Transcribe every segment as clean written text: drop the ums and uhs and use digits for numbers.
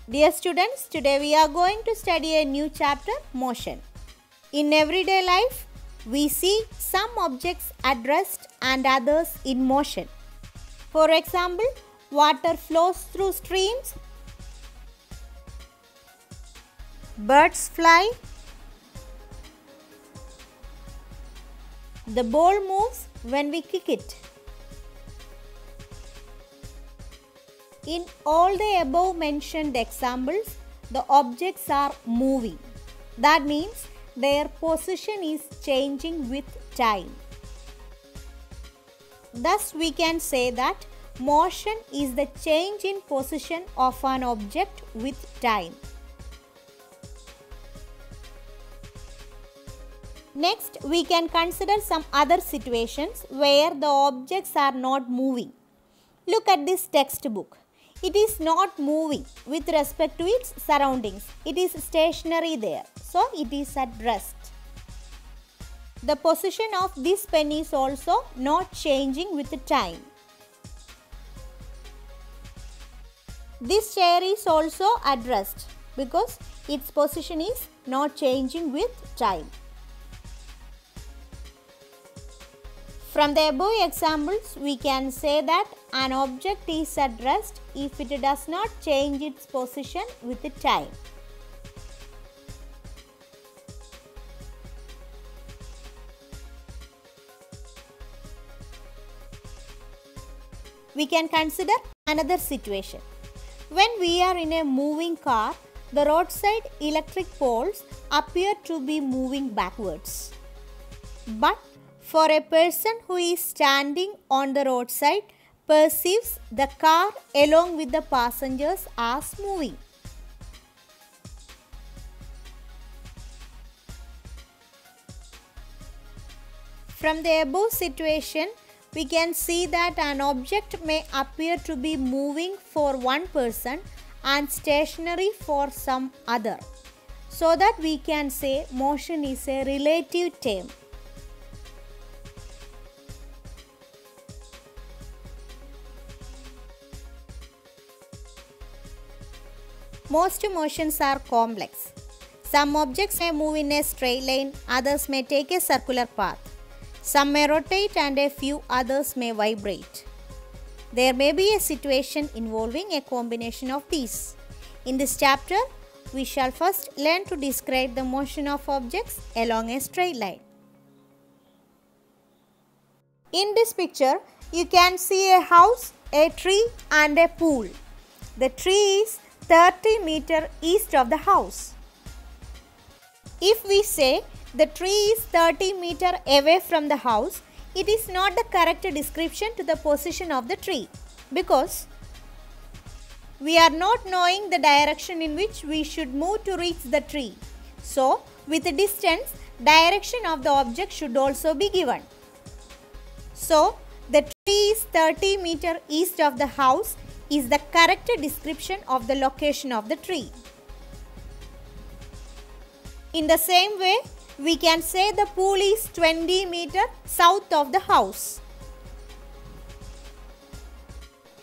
Dear students, today we are going to study a new chapter, motion. In everyday life, we see some objects at rest and others in motion. For example, water flows through streams, birds fly, the ball moves when we kick it. In all the above mentioned examples, the objects are moving. That means their position is changing with time. Thus, we can say that motion is the change in position of an object with time. Next, we can consider some other situations where the objects are not moving. Look at this textbook. It is not moving with respect to its surroundings. It is stationary there. So, it is at rest. The position of this pen is also not changing with time. This chair is also at rest because its position is not changing with time. From the above examples, we can say that an object is at rest if it does not change its position with time. We can consider another situation. When we are in a moving car, the roadside electric poles appear to be moving backwards. But for a person who is standing on the roadside, perceives the car along with the passengers as moving. From the above situation, we can see that an object may appear to be moving for one person and stationary for some other. So that we can say motion is a relative term. Most motions are complex. Some objects may move in a straight line, others may take a circular path. Some may rotate and a few others may vibrate. There may be a situation involving a combination of these. In this chapter, we shall first learn to describe the motion of objects along a straight line. In this picture, you can see a house, a tree and a pool. The tree is 30 meters east of the house. If we say the tree is 30 meters away from the house, it is not the correct description to the position of the tree because we are not knowing the direction in which we should move to reach the tree. So, with the distance, direction of the object should also be given. So, the tree is 30 meters east of the house is the correct description of the location of the tree. In the same way, we can say the pool is 20 meters south of the house.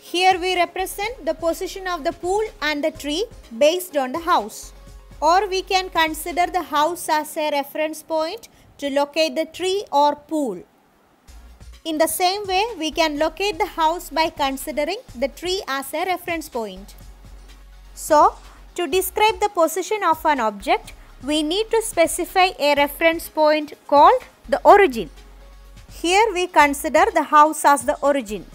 Here we represent the position of the pool and the tree based on the house. Or we can consider the house as a reference point to locate the tree or pool. In the same way, we can locate the house by considering the tree as a reference point. So, to describe the position of an object, we need to specify a reference point called the origin. Here we consider the house as the origin.